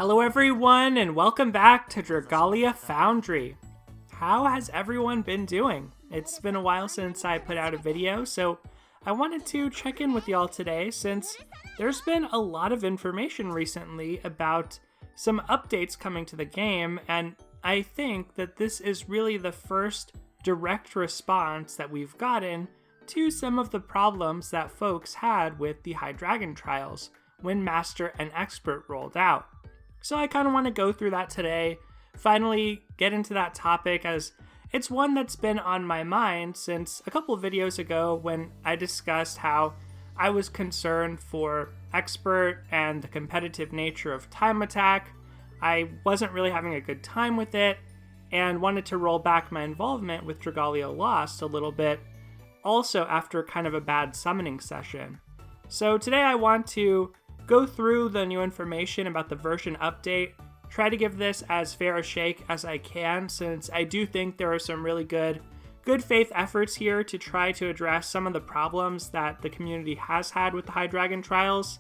Hello everyone and welcome back to Dragalia Foundry. How has everyone been doing? It's been a while since I put out a video, so I wanted to check in with y'all today since there's been a lot of information recently about some updates coming to the game, and I think that this is really the first direct response that we've gotten to some of the problems that folks had with the High Dragon trials when Master and Expert rolled out. So I kind of want to go through that today, finally get into that topic, as it's one that's been on my mind since a couple of videos ago when I discussed how I was concerned for Expert and the competitive nature of Time Attack. I wasn't really having a good time with it and wanted to roll back my involvement with Dragalia Lost a little bit, also after kind of a bad summoning session. So today I want to go through the new information about the version update, try to give this as fair a shake as I can, since I do think there are some really good faith efforts here to try to address some of the problems that the community has had with the High Dragon trials.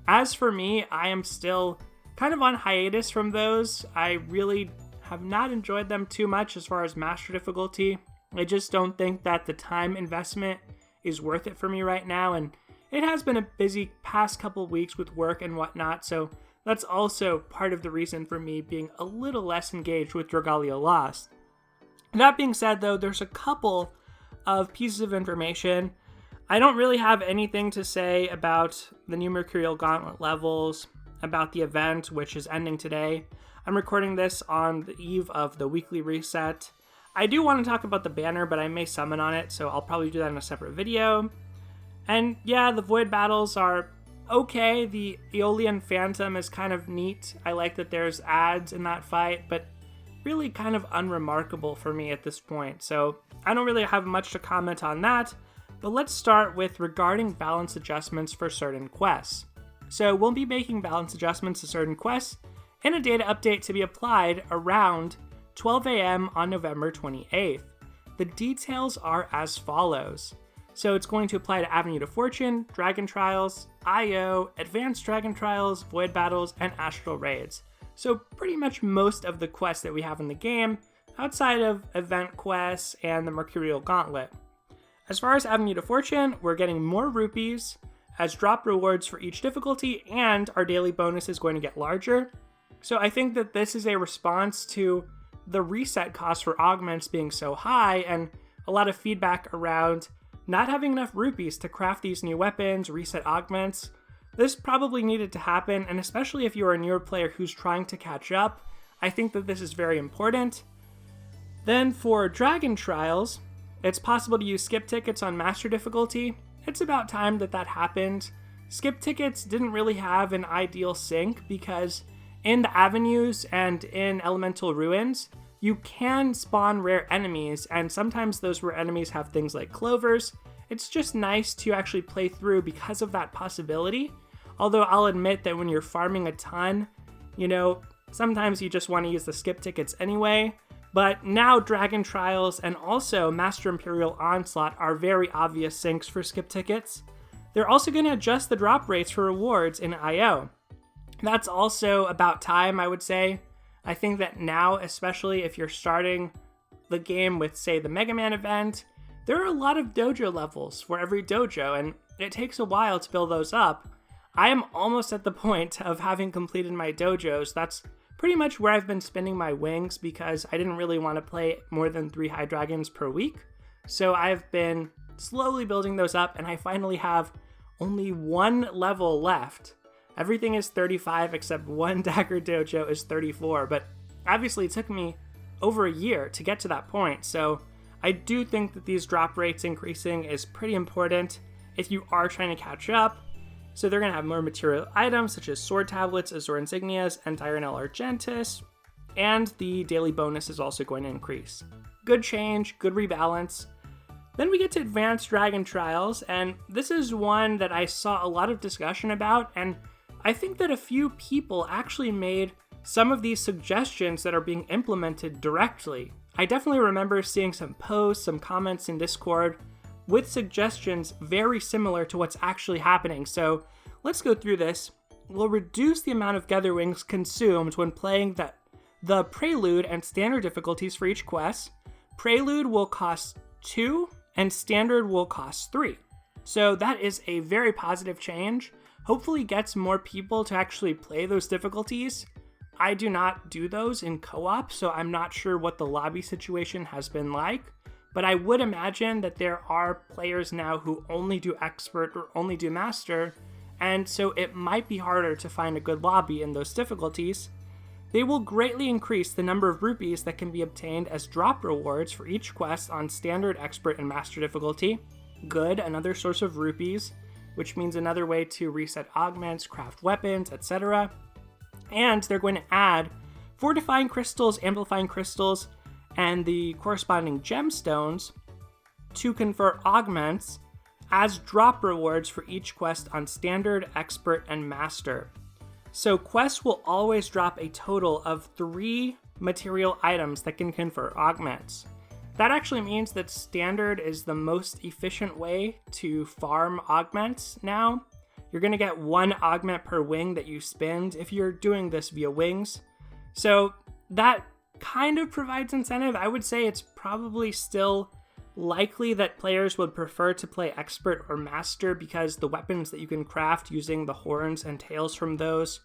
As for me, I am still kind of on hiatus from those. I really have not enjoyed them too much as far as Master difficulty. I just don't think that the time investment is worth it for me right now, and it has been a busy past couple of weeks with work and whatnot, so that's also part of the reason for me being a little less engaged with Dragalia Lost. That being said, though, there's a couple of pieces of information. I don't really have anything to say about the new Mercurial Gauntlet levels, about the event, which is ending today. I'm recording this on the eve of the weekly reset. I do want to talk about the banner, but I may summon on it, so I'll probably do that in a separate video. And yeah, the Void battles are okay. The Aeolian Phantom is kind of neat. I like that there's ads in that fight, but really kind of unremarkable for me at this point. So I don't really have much to comment on that, but let's start with regarding balance adjustments for certain quests. So we'll be making balance adjustments to certain quests in a data update to be applied around 12 a.m. on November 28th. The details are as follows. So it's going to apply to Avenue to Fortune, Dragon Trials, IO, Advanced Dragon Trials, Void Battles, and Astral Raids. So pretty much most of the quests that we have in the game, outside of event quests and the Mercurial Gauntlet. As far as Avenue to Fortune, we're getting more rupees as drop rewards for each difficulty, and our daily bonus is going to get larger. So I think that this is a response to the reset cost for augments being so high, and a lot of feedback around not having enough rupees to craft these new weapons, reset augments. This probably needed to happen, and especially if you're a newer player who's trying to catch up, I think that this is very important. Then for Dragon Trials, it's possible to use skip tickets on Master difficulty. It's about time that that happened. Skip tickets didn't really have an ideal sync because in the avenues and in Elemental Ruins, you can spawn rare enemies, and sometimes those rare enemies have things like clovers. It's just nice to actually play through because of that possibility. Although I'll admit that when you're farming a ton, sometimes you just want to use the skip tickets anyway. But now Dragon Trials and also Master Imperial Onslaught are very obvious syncs for skip tickets. They're also going to adjust the drop rates for rewards in IO. That's also about time, I would say. I think that now, especially if you're starting the game with, say, the Mega Man event, there are a lot of dojo levels for every dojo, and it takes a while to build those up. I am almost at the point of having completed my dojos. That's pretty much where I've been spinning my wings because I didn't really want to play more than 3 High Dragons per week. So I've been slowly building those up, and I finally have only 1 level left. Everything is 35 except one Dagger Dojo is 34, but obviously it took me over a year to get to that point, so I do think that these drop rates increasing is pretty important if you are trying to catch up. So they're going to have more material items such as sword tablets, Azure Insignias, and Diurnal Argentis, and the daily bonus is also going to increase. Good change, good rebalance. Then we get to Advanced Dragon Trials, and this is one that I saw a lot of discussion about, and I think that a few people actually made some of these suggestions that are being implemented directly. I definitely remember seeing some posts, some comments in Discord with suggestions very similar to what's actually happening. So let's go through this. will reduce the amount of Gather Wings consumed when playing the Prelude and Standard difficulties for each quest. Prelude will cost 2 and Standard will cost 3. So that is a very positive change. Hopefully gets more people to actually play those difficulties. I do not do those in co-op, so I'm not sure what the lobby situation has been like, but I would imagine that there are players now who only do Expert or only do Master, and so it might be harder to find a good lobby in those difficulties. They will greatly increase the number of rupees that can be obtained as drop rewards for each quest on Standard, Expert, and Master difficulty. Good, another source of rupees, which means another way to reset augments, craft weapons, etc. And they're going to add fortifying crystals, amplifying crystals, and the corresponding gemstones to confer augments as drop rewards for each quest on Standard, Expert, and Master. So quests will always drop a total of 3 material items that can confer augments. That actually means that Standard is the most efficient way to farm augments now. You're going to get 1 augment per wing that you spend if you're doing this via wings. So that kind of provides incentive. I would say it's probably still likely that players would prefer to play Expert or Master because the weapons that you can craft using the horns and tails from those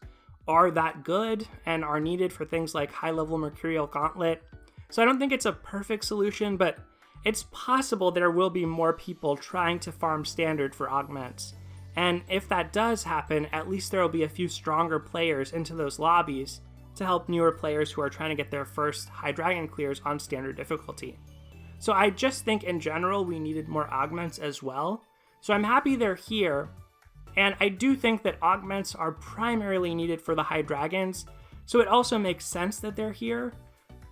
are that good and are needed for things like high-level Mercurial Gauntlet. So I don't think it's a perfect solution, but it's possible there will be more people trying to farm Standard for augments. And if that does happen, at least there will be a few stronger players into those lobbies to help newer players who are trying to get their first High Dragon clears on Standard difficulty. So I just think in general we needed more augments as well. So I'm happy they're here, and I do think that augments are primarily needed for the High Dragons, so it also makes sense that they're here.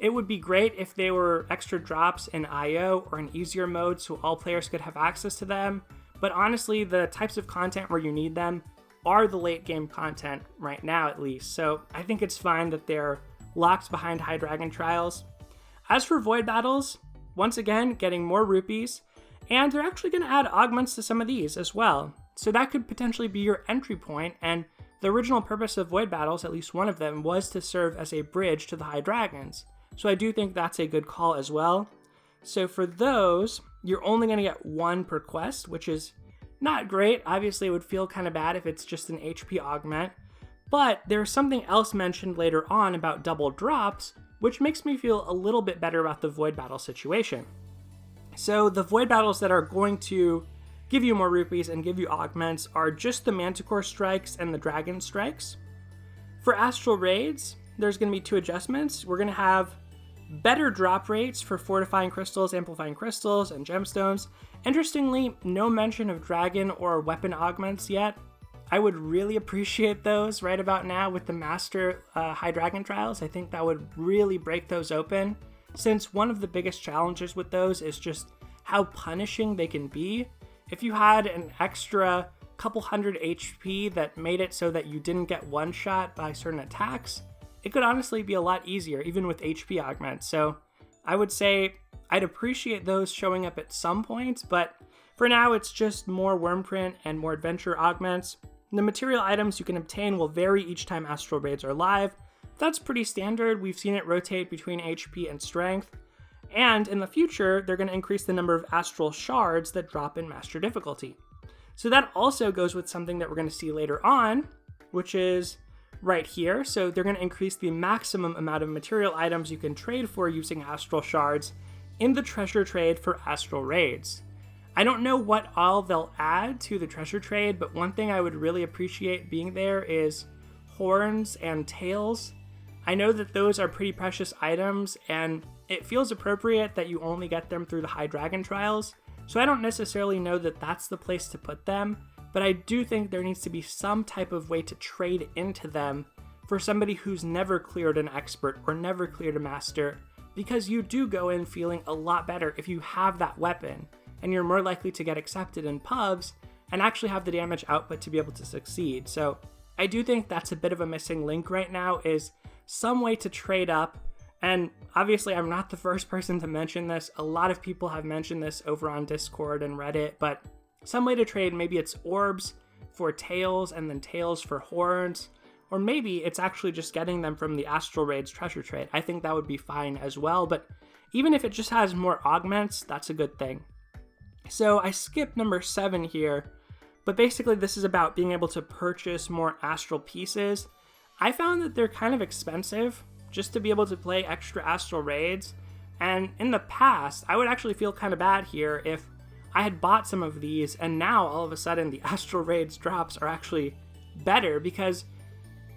It would be great if they were extra drops in IO or in easier mode so all players could have access to them. But honestly, the types of content where you need them are the late game content right now at least. So I think it's fine that they're locked behind High Dragon Trials. As for Void Battles, once again, getting more rupees, and they're actually going to add augments to some of these as well. So that could potentially be your entry point, and the original purpose of Void Battles, at least one of them, was to serve as a bridge to the High Dragons. So I do think that's a good call as well. So for those, you're only going to get 1 per quest, which is not great. Obviously, it would feel kind of bad if it's just an HP augment. But there's something else mentioned later on about double drops, which makes me feel a little bit better about the Void Battle situation. So the Void Battles that are going to give you more rupees and give you augments are just the Manticore Strikes and the Dragon Strikes. For Astral Raids, there's going to be 2 adjustments. We're going to have better drop rates for fortifying crystals, amplifying crystals, and gemstones. Interestingly, no mention of dragon or weapon augments yet. I would really appreciate those right about now with the Master High Dragon Trials. I think that would really break those open, since one of the biggest challenges with those is just how punishing they can be. If you had an extra couple hundred HP that made it so that you didn't get one-shot by certain attacks, it could honestly be a lot easier, even with HP augments. So I would say I'd appreciate those showing up at some point, but for now it's just more Wyrmprint and more adventure augments. The material items you can obtain will vary each time Astral Raids are live. That's pretty standard. We've seen it rotate between HP and Strength. And in the future, they're going to increase the number of Astral Shards that drop in Master difficulty. So that also goes with something that we're going to see later on, which is right here. So they're going to increase the maximum amount of material items you can trade for using Astral Shards in the treasure trade for Astral Raids. I don't know what all they'll add to the treasure trade, but one thing I would really appreciate being there is horns and tails. I know that those are pretty precious items, and it feels appropriate that you only get them through the High Dragon Trials, so I don't necessarily know that that's the place to put them, but I do think there needs to be some type of way to trade into them for somebody who's never cleared an Expert or never cleared a Master, because you do go in feeling a lot better if you have that weapon, and you're more likely to get accepted in pubs and actually have the damage output to be able to succeed. So I do think that's a bit of a missing link right now, is some way to trade up. And obviously I'm not the first person to mention this. A lot of people have mentioned this over on Discord and Reddit, but some way to trade, maybe it's orbs for tails and then tails for horns. Or maybe it's actually just getting them from the Astral Raids treasure trade. I think that would be fine as well, but even if it just has more augments, that's a good thing. So I skipped number 7 here, but basically this is about being able to purchase more astral pieces. I found that they're kind of expensive just to be able to play extra Astral Raids, and in the past, I would actually feel kind of bad here if I had bought some of these and now all of a sudden the Astral Raids drops are actually better, because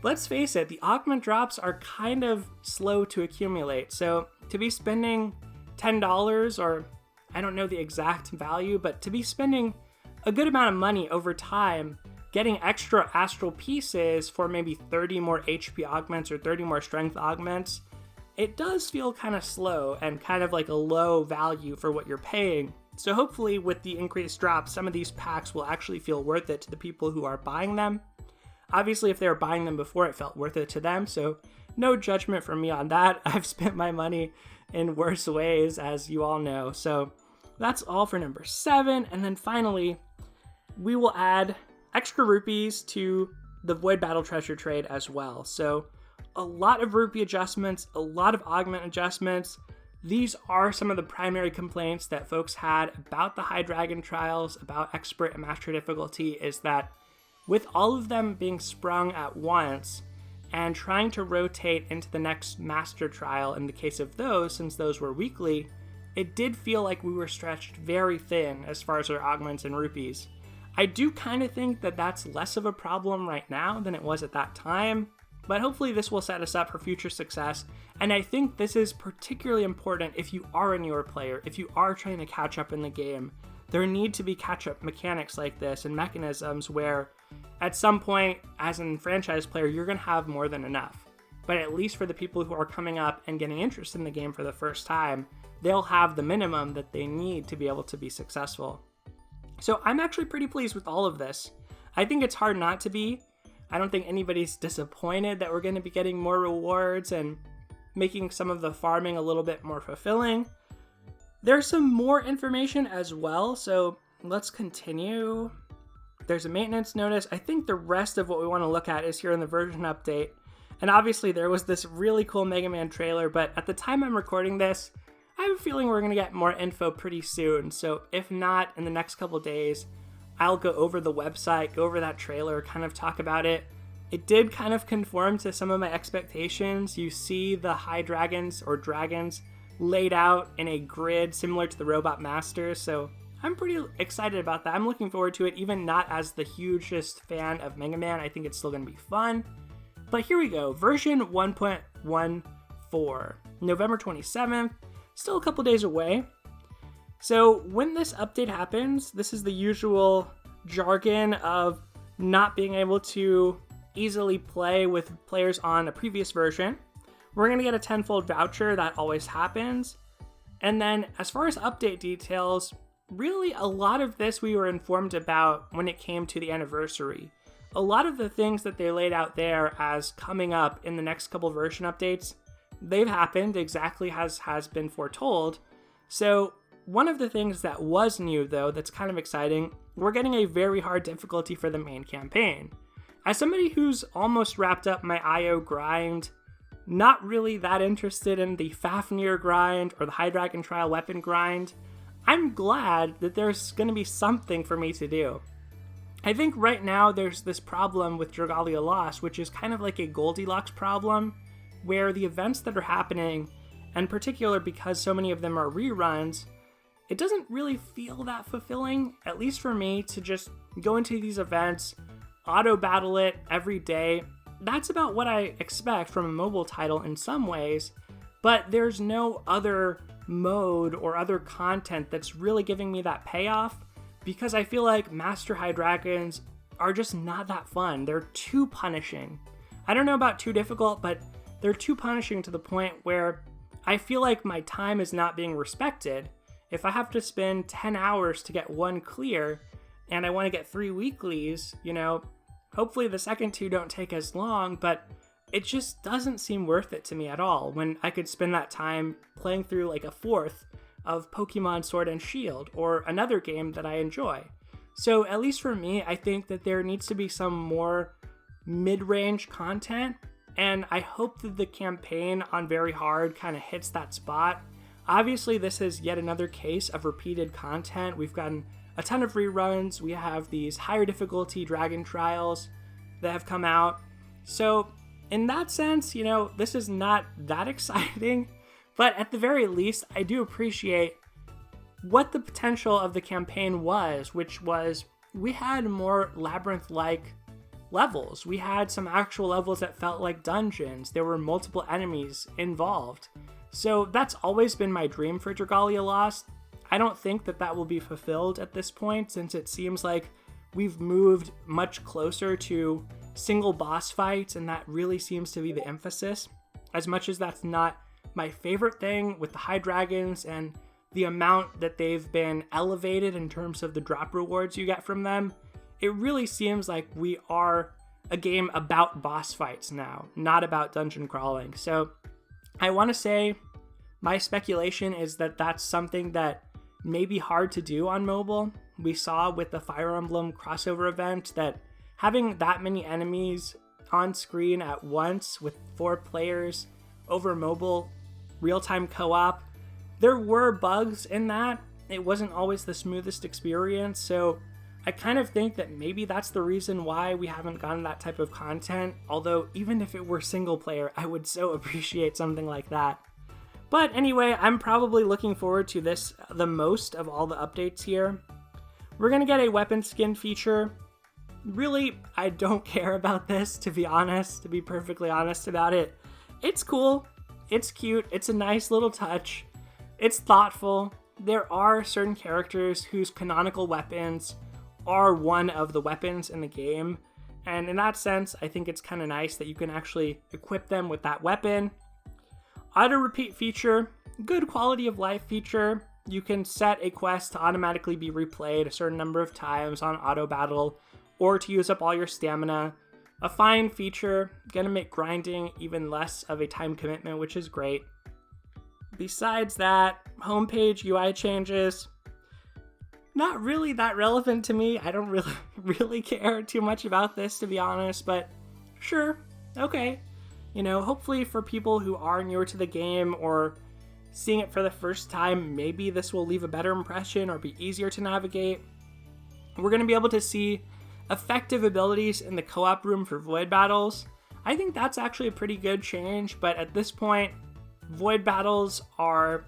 let's face it, the Augment drops are kind of slow to accumulate. So to be spending $10, or I don't know the exact value, but to be spending a good amount of money over time getting extra astral pieces for maybe 30 more HP augments or 30 more strength augments, it does feel kind of slow and kind of like a low value for what you're paying. So hopefully with the increased drops, some of these packs will actually feel worth it to the people who are buying them. Obviously, if they were buying them before, it felt worth it to them, so no judgment from me on that. I've spent my money in worse ways, as you all know. So that's all for number 7. And then finally, we will add extra rupees to the Void Battle Treasure Trade as well. So a lot of rupee adjustments, a lot of augment adjustments. These are some of the primary complaints that folks had about the High Dragon trials, about Expert and Master difficulty, is that with all of them being sprung at once and trying to rotate into the next Master trial in the case of those, since those were weekly, it did feel like we were stretched very thin as far as our augments and rupees. I do kind of think that that's less of a problem right now than it was at that time, but hopefully this will set us up for future success. And I think this is particularly important if you are a newer player, if you are trying to catch up in the game. There need to be catch-up mechanics like this and mechanisms where at some point, as a franchise player, you're going to have more than enough. But at least for the people who are coming up and getting interested in the game for the first time, they'll have the minimum that they need to be able to be successful. So I'm actually pretty pleased with all of this. I think it's hard not to be. I don't think anybody's disappointed that we're going to be getting more rewards and making some of the farming a little bit more fulfilling. There's some more information as well, so let's continue. There's a maintenance notice. I think the rest of what we want to look at is here in the version update. And obviously there was this really cool Mega Man trailer, but at the time I'm recording this, I have a feeling we're going to get more info pretty soon. So if not in the next couple days, I'll go over the website, go over that trailer, kind of talk about it. It did kind of conform to some of my expectations. You see the high dragons or dragons laid out in a grid similar to the Robot Masters. So I'm pretty excited about that. I'm looking forward to it, even not as the hugest fan of Mega Man. I think it's still going to be fun. But here we go, version 1.14, November 27th, still a couple days away. So when this update happens, this is the usual jargon of not being able to easily play with players on a previous version. We're going to get a 10-fold voucher, that always happens. And then as far as update details, really a lot of this we were informed about when it came to the anniversary. A lot of the things that they laid out there as coming up in the next couple version updates, they've happened exactly as has been foretold. So one of the things that was new though, that's kind of exciting, we're getting a very hard difficulty for the main campaign. As somebody who's almost wrapped up my IO grind, not really that interested in the Fafnir grind or the High Dragon Trial weapon grind, I'm glad that there's going to be something for me to do. I think right now there's this problem with Dragalia Lost, which is kind of like a Goldilocks problem, where the events that are happening, and in particular because so many of them are reruns, it doesn't really feel that fulfilling, at least for me, to just go into these events, auto-battle it every day. That's about what I expect from a mobile title in some ways, but there's no other mode or other content that's really giving me that payoff, because I feel like Master High Dragons are just not that fun. They're too punishing. I don't know about too difficult, but they're too punishing to the point where I feel like my time is not being respected. If I have to spend 10 hours to get one clear, and I want to get 3 weeklies, hopefully the second 2 don't take as long, but it just doesn't seem worth it to me at all when I could spend that time playing through like a fourth of Pokemon Sword and Shield or another game that I enjoy. So at least for me, I think that there needs to be some more mid-range content, and I hope that the campaign on Very Hard kind of hits that spot. Obviously, this is yet another case of repeated content. We've gotten a ton of reruns. We have these higher difficulty dragon trials that have come out. So in that sense, this is not that exciting, but at the very least, I do appreciate what the potential of the campaign was, which was we had more labyrinth-like levels. We had some actual levels that felt like dungeons. There were multiple enemies involved. So that's always been my dream for Dragalia Lost. I don't think that will be fulfilled at this point, since it seems like we've moved much closer to single boss fights, and that really seems to be the emphasis. As much as that's not my favorite thing with the high dragons and the amount that they've been elevated in terms of the drop rewards you get from them, it really seems like we are a game about boss fights now, not about dungeon crawling. So I want to say my speculation is that that's something that may be hard to do on mobile. We saw with the Fire Emblem crossover event that having that many enemies on screen at once with 4 players over mobile real-time co-op, there were bugs in that. It wasn't always the smoothest experience, so I kind of think that maybe that's the reason why we haven't gotten that type of content, although even if it were single player, I would so appreciate something like that. But anyway, I'm probably looking forward to this the most of all the updates here. We're going to get a weapon skin feature. Really, I don't care about this, to be honest, to be perfectly honest about it. It's cool, it's cute, it's a nice little touch, it's thoughtful. There are certain characters whose canonical weapons are one of the weapons in the game, and in that sense, I think it's kind of nice that you can actually equip them with that weapon. Auto repeat feature, good quality of life feature. You can set a quest to automatically be replayed a certain number of times on auto battle, or to use up all your stamina. A fine feature, gonna make grinding even less of a time commitment, which is great. Besides that, homepage UI changes, not really that relevant to me. I don't really care too much about this, to be honest, but sure, okay. Hopefully for people who are newer to the game or seeing it for the first time, maybe this will leave a better impression or be easier to navigate. We're going to be able to see effective abilities in the co-op room for void battles. I think that's actually a pretty good change, but at this point, void battles are,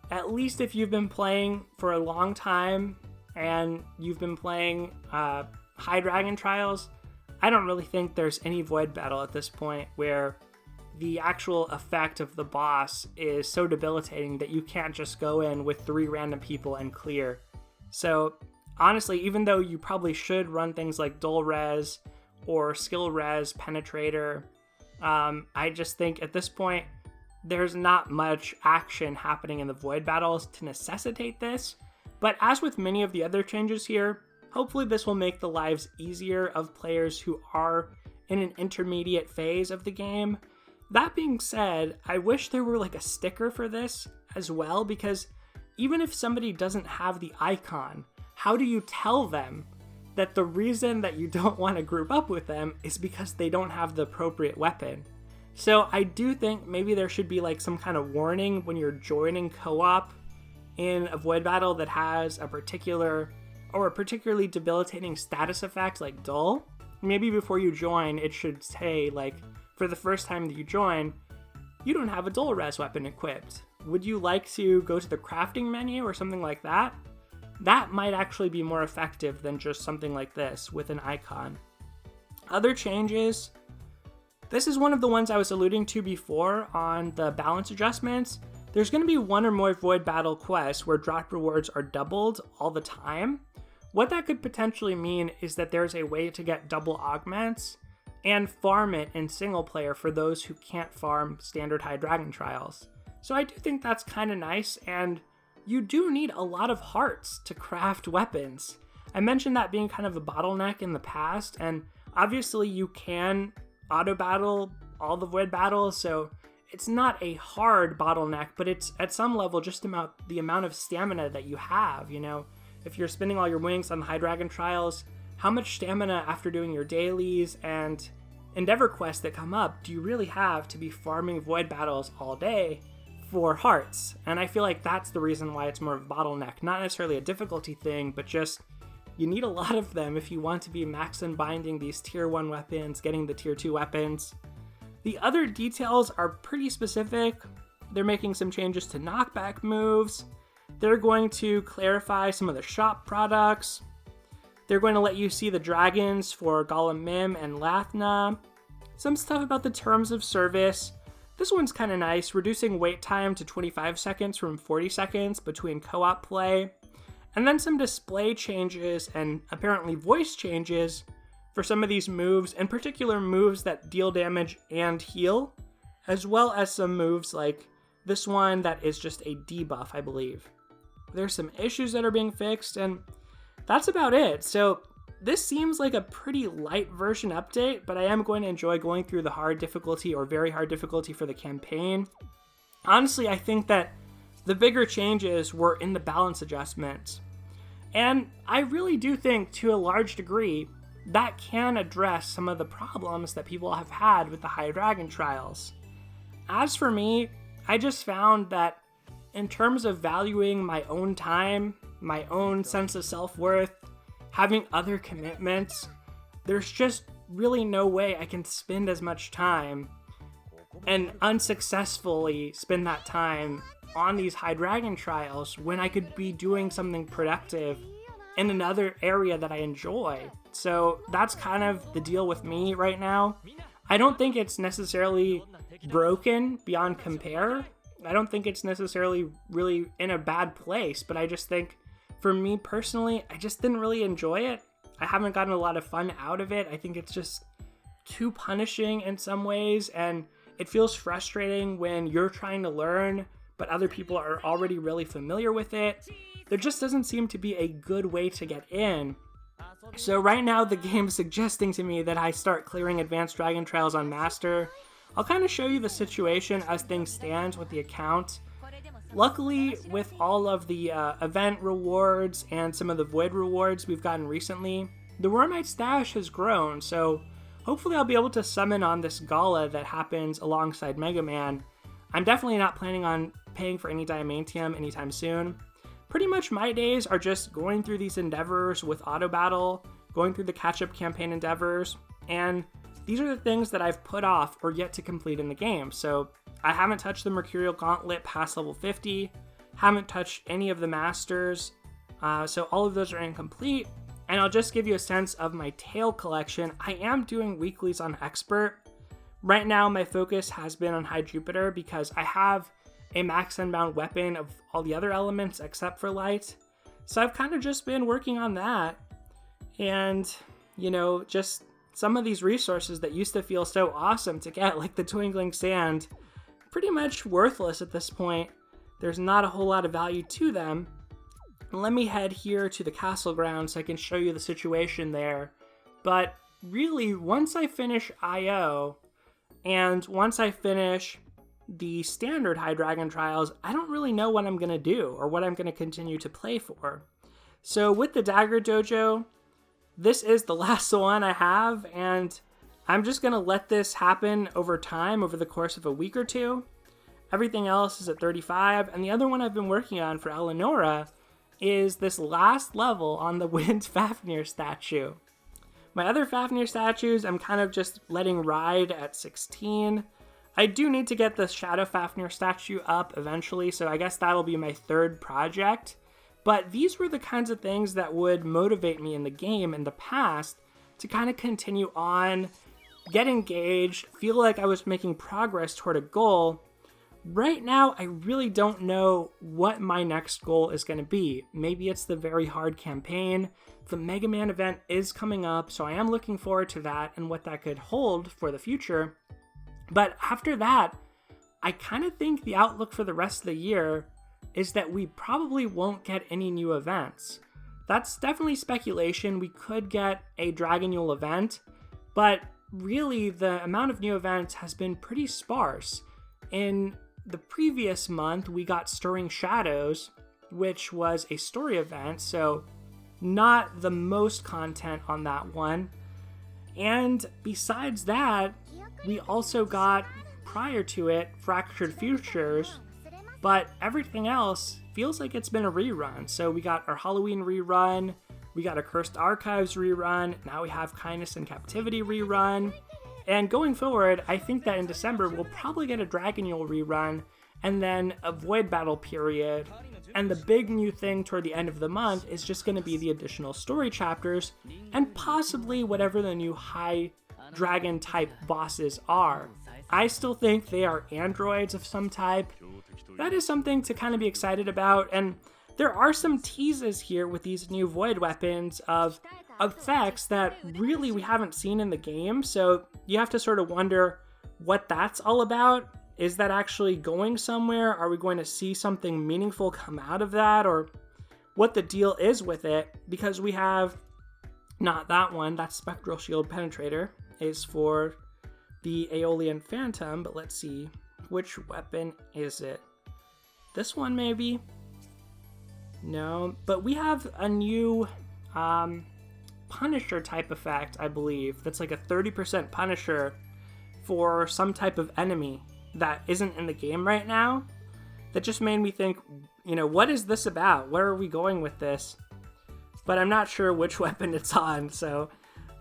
at least if you've been playing for a long time and you've been playing high dragon trials, I don't really think there's any void battle at this point where the actual effect of the boss is so debilitating that you can't just go in with 3 random people and clear. So honestly, even though you probably should run things like dull res or skill res penetrator, I just think at this point there's not much action happening in the void battles to necessitate this. But as with many of the other changes here, hopefully this will make the lives easier of players who are in an intermediate phase of the game. That being said, I wish there were like a sticker for this as well, because even if somebody doesn't have the icon, how do you tell them that the reason that you don't want to group up with them is because they don't have the appropriate weapon? So I do think maybe there should be like some kind of warning when you're joining co-op in a void battle that has a particularly debilitating status effect like dull. Maybe before you join, it should say like, for the first time that you join, you don't have a dull res weapon equipped. Would you like to go to the crafting menu or something like that? That might actually be more effective than just something like this with an icon. Other changes, this is one of the ones I was alluding to before on the balance adjustments. There's going to be 1 or more void battle quests where drop rewards are doubled all the time. What that could potentially mean is that there's a way to get double augments and farm it in single player for those who can't farm standard high dragon trials. So I do think that's kind of nice, and you do need a lot of hearts to craft weapons. I mentioned that being kind of a bottleneck in the past, and obviously you can auto battle all the void battles, so it's not a hard bottleneck, but it's at some level just about the amount of stamina that you have. if you're spending all your wings on the High Dragon Trials, how much stamina after doing your dailies and Endeavor quests that come up do you really have to be farming void battles all day for hearts? And I feel like that's the reason why it's more of a bottleneck. Not necessarily a difficulty thing, but just you need a lot of them if you want to be max and binding these tier 1 weapons, getting the tier 2 weapons. The other details are pretty specific. They're making some changes to knockback moves. They're going to clarify some of the shop products. They're going to let you see the dragons for Golem Mim and Lathna. Some stuff about the terms of service. This one's kind of nice, reducing wait time to 25 seconds from 40 seconds between co-op play. And then some display changes and apparently voice changes for some of these moves, in particular moves that deal damage and heal, as well as some moves like this one that is just a debuff, I believe. There's some issues that are being fixed, and that's about it. So this seems like a pretty light version update, but I am going to enjoy going through the hard difficulty or very hard difficulty for the campaign. Honestly, I think that the bigger changes were in the balance adjustments. And I really do think, to a large degree, that can address some of the problems that people have had with the High Dragon Trials. As for me, I just found that in terms of valuing my own time, my own sense of self-worth, having other commitments, there's just really no way I can spend as much time and unsuccessfully spend that time on these High Dragon Trials when I could be doing something productive in another area that I enjoy. So that's kind of the deal with me right now. I don't think it's necessarily broken beyond compare. I don't think it's necessarily really in a bad place, but I just think for me personally, I just didn't really enjoy it. I haven't gotten a lot of fun out of it. I think it's just too punishing in some ways, and it feels frustrating when you're trying to learn, but other people are already really familiar with it. There just doesn't seem to be a good way to get in. So right now the game's suggesting to me that I start clearing Advanced Dragon Trials on Master. I'll kind of show you the situation as things stand with the account. Luckily, with all of the event rewards and some of the void rewards we've gotten recently, the Wormite stash has grown, so hopefully I'll be able to summon on this gala that happens alongside Mega Man. I'm definitely not planning on paying for any Diamantium anytime soon. Pretty much my days are just going through these endeavors with auto battle, going through the catch-up campaign endeavors, and these are the things that I've put off or yet to complete in the game. So I haven't touched the Mercurial Gauntlet past level 50, haven't touched any of the Masters, so all of those are incomplete. And I'll just give you a sense of my tail collection. I am doing weeklies on Expert. Right now my focus has been on High Jupiter because I have a max unbound weapon of all the other elements except for light. So I've kind of just been working on that. And, you know, just some of these resources that used to feel so awesome to get, like the Twinkling Sand, pretty much worthless at this point. There's not a whole lot of value to them. Let me head here to the castle ground so I can show you the situation there. But really, once I finish IO, and once I finish the standard High Dragon Trials, I don't really know what I'm going to do or what I'm going to continue to play for. So with the Dagger Dojo, this is the last one I have, and I'm just going to let this happen over time, over the course of a week or two. Everything else is at 35, and the other one I've been working on for Eleonora is this last level on the Wind Fafnir statue. My other Fafnir statues I'm kind of just letting ride at 16. I do need to get the Shadow Fafnir statue up eventually, so I guess that'll be my third project. But these were the kinds of things that would motivate me in the game in the past to kind of continue on, get engaged, feel like I was making progress toward a goal. Right now, I really don't know what my next goal is going to be. Maybe it's the very hard campaign. The Mega Man event is coming up, so I am looking forward to that and what that could hold for the future. But after that, I kind of think the outlook for the rest of the year is that we probably won't get any new events. That's definitely speculation. We could get a Dragon Yule event, but really the amount of new events has been pretty sparse. In the previous month, we got Stirring Shadows, which was a story event, so not the most content on that one. And besides that, we also got, prior to it, Fractured Futures, but everything else feels like it's been a rerun. So we got our Halloween rerun, we got a Cursed Archives rerun, now we have Kindness in Captivity rerun, and going forward, I think that in December we'll probably get a Dragonule rerun, and then a Void Battle period, and the big new thing toward the end of the month is just going to be the additional story chapters, and possibly whatever the new high dragon type bosses are. I still think they are androids of some type. That is something to kind of be excited about, and there are some teases here with these new void weapons of effects that really we haven't seen in the game, so you have to sort of wonder what that's all about. Is that actually going somewhere? Are we going to see something meaningful come out of that, or what the deal is with it? Because we have not that one, that Spectral Shield Penetrator is for the Aeolian Phantom, but let's see, which weapon is it? This one maybe? No, but we have a new Punisher type effect, I believe, that's like a 30% Punisher for some type of enemy that isn't in the game right now. That just made me think, you know, what is this about? Where are we going with this? But I'm not sure which weapon it's on, so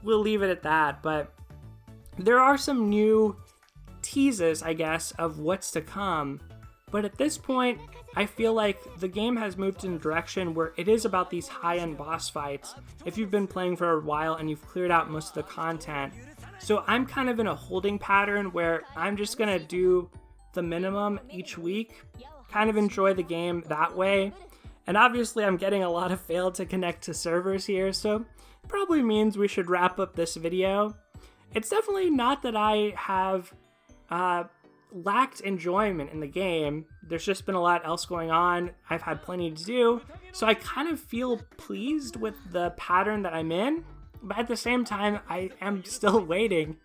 we'll leave it at that. But there are some new teases, I guess, of what's to come. But at this point, I feel like the game has moved in a direction where it is about these high-end boss fights. If you've been playing for a while and you've cleared out most of the content. So I'm kind of in a holding pattern where I'm just going to do the minimum each week, kind of enjoy the game that way. And obviously I'm getting a lot of failed to connect to servers here, so it probably means we should wrap up this video. It's definitely not that I have lacked enjoyment in the game. There's just been a lot else going on. I've had plenty to do, so I kind of feel pleased with the pattern that I'm in. But at the same time, I am still waiting,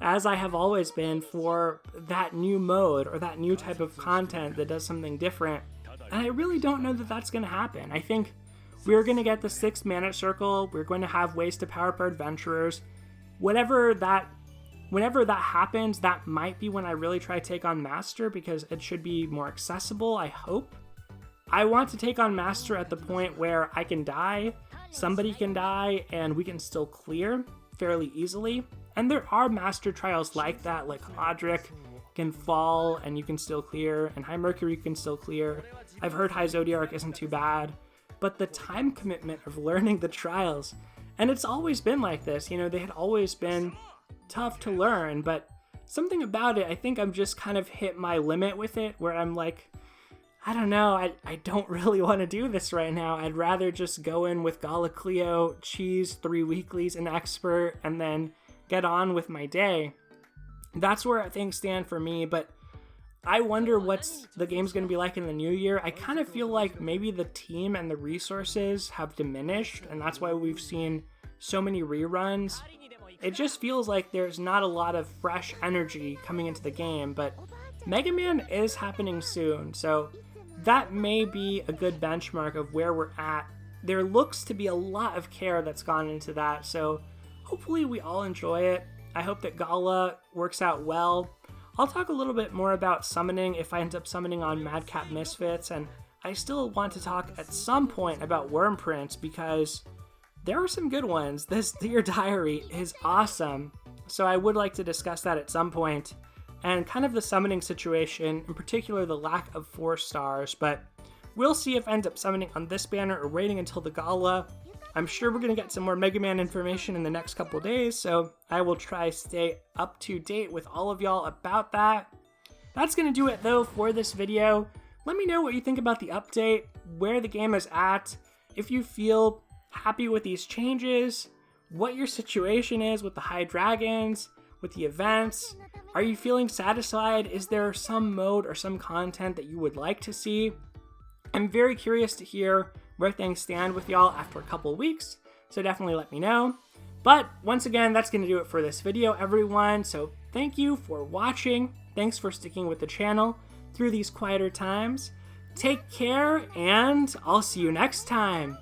as I have always been, for that new mode or that new type of content that does something different. And I really don't know that that's going to happen. I think we're going to get the 6th Mana Circle. We're going to have ways to power up our adventurers. Whenever that happens, that might be when I really try to take on Master, because it should be more accessible, I hope. I want to take on Master at the point where I can die, somebody can die, and we can still clear fairly easily. And there are Master trials like that, like Audric can fall and you can still clear, and High Mercury can still clear. I've heard High Zodiark isn't too bad, but the time commitment of learning the trials, and it's always been like this, you know, they had always been tough to learn, but something about it, I think I'm just kind of hit my limit with it, where I'm like, I don't know, I don't really want to do this right now. I'd rather just go in with Galacleo, cheese 3 weeklies, an expert, and then get on with my day. That's where things stand for me, but I wonder what the game's going to be like in the new year. I kind of feel like maybe the team and the resources have diminished, and that's why we've seen so many reruns. It just feels like there's not a lot of fresh energy coming into the game, but Mega Man is happening soon, so that may be a good benchmark of where we're at. There looks to be a lot of care that's gone into that, so hopefully we all enjoy it. I hope that Gala works out well. I'll talk a little bit more about summoning if I end up summoning on Madcap Misfits, and I still want to talk at some point about Worm Prince, because there are some good ones. This Dear Diary is awesome, so I would like to discuss that at some point. And kind of the summoning situation, in particular the lack of 4 stars, but we'll see if I end up summoning on this banner or waiting until the Gala. I'm sure we're going to get some more Mega Man information in the next couple days, so I will try to stay up to date with all of y'all about that. That's going to do it though for this video. Let me know what you think about the update, where the game is at, if you feel happy with these changes, what your situation is with the high dragons, with the events. Are you feeling satisfied? Is there some mode or some content that you would like to see? I'm very curious to hear where things stand with y'all after a couple weeks, so definitely let me know. But once again, that's going to do it for this video, everyone. So thank you for watching. Thanks for sticking with the channel through these quieter times. take care, and I'll see you next time.